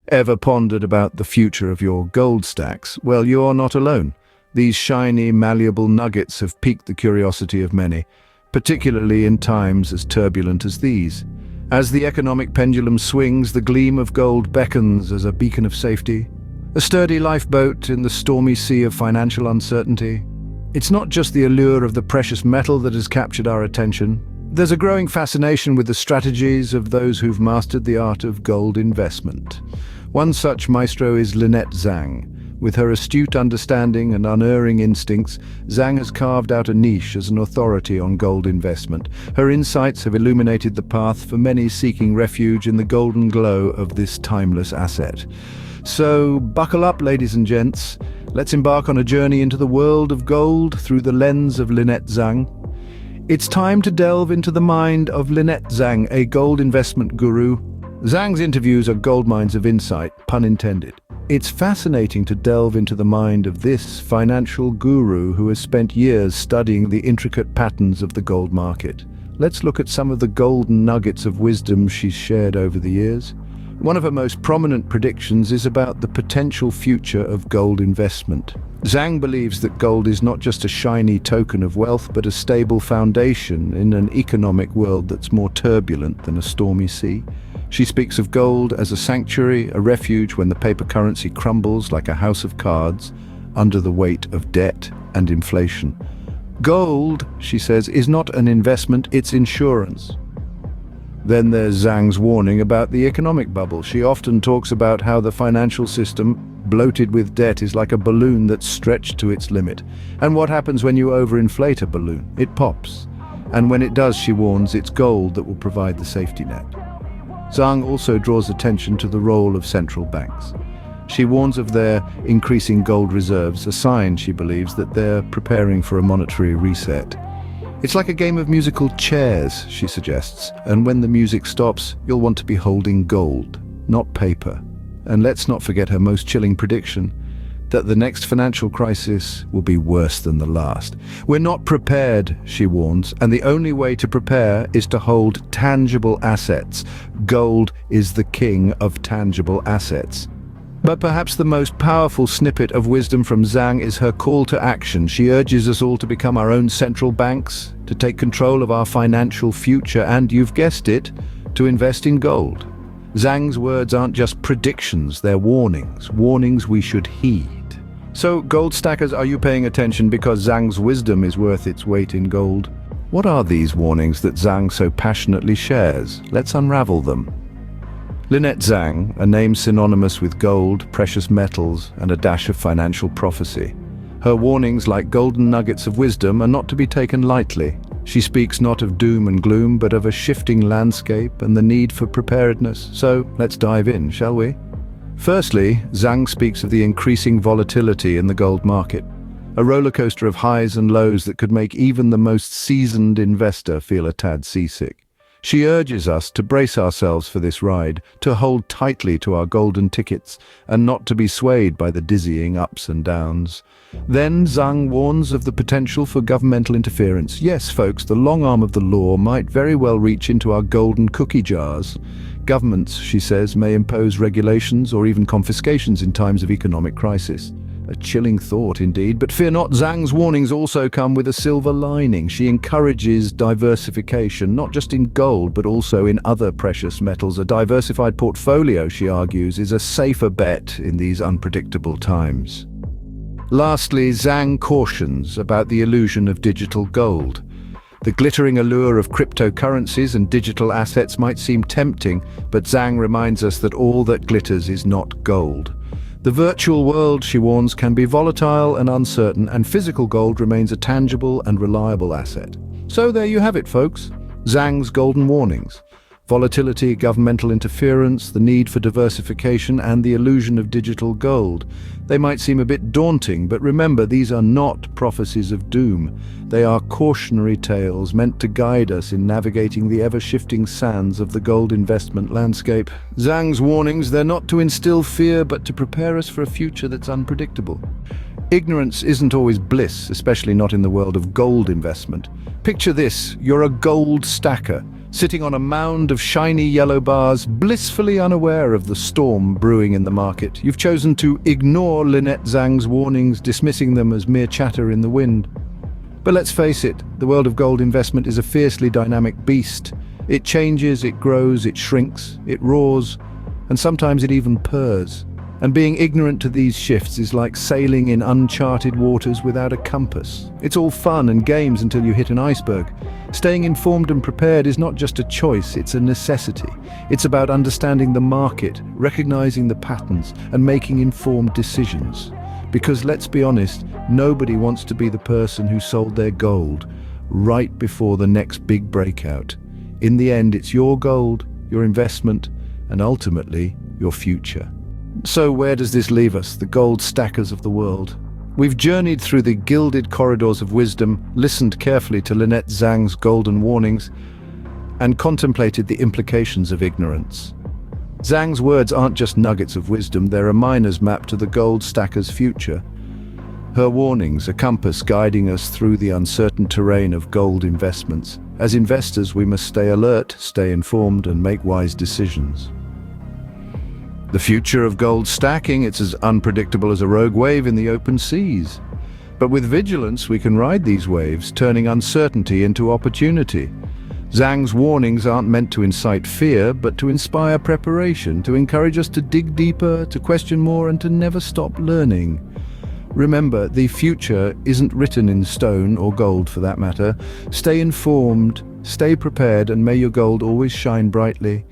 Ever pondered about the future of your gold stacks? Well, you're not alone. These shiny, malleable nuggets have piqued the curiosity of many, particularly in times as turbulent as these. As the economic pendulum swings, the gleam of gold beckons as a beacon of safety, a sturdy lifeboat in the stormy sea of financial uncertainty. It's not just the allure of the precious metal that has captured our attention. There's a growing fascination with the strategies of those who've mastered the art of gold investment. One such maestro is Lynette Zang. With her astute understanding and unerring instincts, Zang has carved out a niche as an authority on gold investment. Her insights have illuminated the path for many seeking refuge in the golden glow of this timeless asset. So, buckle up, ladies and gents. Let's embark on a journey into the world of gold through the lens of Lynette Zang. It's time to delve into the mind of Lynette Zang, a gold investment guru. Zang's interviews are goldmines of insight, pun intended. It's fascinating to delve into the mind of this financial guru who has spent years studying the intricate patterns of the gold market. Let's look at some of the golden nuggets of wisdom she's shared over the years. One of her most prominent predictions is about the potential future of gold investment. Zang believes that gold is not just a shiny token of wealth, but a stable foundation in an economic world that's more turbulent than a stormy sea. She speaks of gold as a sanctuary, a refuge when the paper currency crumbles like a house of cards under the weight of debt and inflation. Gold, she says, is not an investment, it's insurance. Then there's Zhang's warning about the economic bubble. She often talks about how the financial system, bloated with debt, is like a balloon that's stretched to its limit. And what happens when you overinflate a balloon? It pops. And when it does, she warns, it's gold that will provide the safety net. Zhang also draws attention to the role of central banks. She warns of their increasing gold reserves, a sign, she believes, that they're preparing for a monetary reset. It's like a game of musical chairs, she suggests, and when the music stops, you'll want to be holding gold, not paper. And let's not forget her most chilling prediction, that the next financial crisis will be worse than the last. We're not prepared, she warns, and the only way to prepare is to hold tangible assets. Gold is the king of tangible assets. But perhaps the most powerful snippet of wisdom from Zhang is her call to action. She urges us all to become our own central banks, to take control of our financial future, and, you've guessed it, to invest in gold. Zhang's words aren't just predictions, they're warnings, warnings we should heed. So, gold stackers, are you paying attention because Zhang's wisdom is worth its weight in gold? What are these warnings that Zhang so passionately shares? Let's unravel them. Lynette Zang, a name synonymous with gold, precious metals, and a dash of financial prophecy. Her warnings, like golden nuggets of wisdom, are not to be taken lightly. She speaks not of doom and gloom, but of a shifting landscape and the need for preparedness. So, let's dive in, shall we? Firstly, Zhang speaks of the increasing volatility in the gold market, a rollercoaster of highs and lows that could make even the most seasoned investor feel a tad seasick. She urges us to brace ourselves for this ride, to hold tightly to our golden tickets, and not to be swayed by the dizzying ups and downs. Then Zhang warns of the potential for governmental interference. Yes, folks, the long arm of the law might very well reach into our golden cookie jars. Governments, she says, may impose regulations or even confiscations in times of economic crisis. A chilling thought indeed, but fear not, Zhang's warnings also come with a silver lining. She encourages diversification, not just in gold, but also in other precious metals. A diversified portfolio, she argues, is a safer bet in these unpredictable times. Lastly, Zhang cautions about the illusion of digital gold. The glittering allure of cryptocurrencies and digital assets might seem tempting, but Zhang reminds us that all that glitters is not gold. The virtual world, she warns, can be volatile and uncertain, and physical gold remains a tangible and reliable asset. So there you have it, folks. Zhang's golden warnings. Volatility, governmental interference, the need for diversification, and the illusion of digital gold. They might seem a bit daunting, but remember, these are not prophecies of doom. They are cautionary tales meant to guide us in navigating the ever-shifting sands of the gold investment landscape. Zhang's warnings, they're not to instill fear, but to prepare us for a future that's unpredictable. Ignorance isn't always bliss, especially not in the world of gold investment. Picture this, you're a gold stacker. sitting on a mound of shiny yellow bars, blissfully unaware of the storm brewing in the market. You've chosen to ignore Lynette Zang's warnings, dismissing them as mere chatter in the wind. But let's face it, the world of gold investment is a fiercely dynamic beast. It changes, it grows, it shrinks, it roars, and sometimes it even purrs. And being ignorant to these shifts is like sailing in uncharted waters without a compass. It's all fun and games until you hit an iceberg. Staying informed and prepared is not just a choice, it's a necessity. It's about understanding the market, recognizing the patterns, and making informed decisions. Because let's be honest, nobody wants to be the person who sold their gold right before the next big breakout. In the end, it's your gold, your investment, and ultimately, your future. So where does this leave us, the gold stackers of the world? We've journeyed through the gilded corridors of wisdom, listened carefully to Lynette Zang's golden warnings, and contemplated the implications of ignorance. Zang's words aren't just nuggets of wisdom, they're a miner's map to the gold stacker's future. Her warnings, a compass guiding us through the uncertain terrain of gold investments. As investors, we must stay alert, stay informed, and make wise decisions. The future of gold stacking, it's as unpredictable as a rogue wave in the open seas. But with vigilance, we can ride these waves, turning uncertainty into opportunity. Zang's warnings aren't meant to incite fear, but to inspire preparation, to encourage us to dig deeper, to question more, and to never stop learning. Remember, the future isn't written in stone or gold for that matter. Stay informed, stay prepared, and may your gold always shine brightly.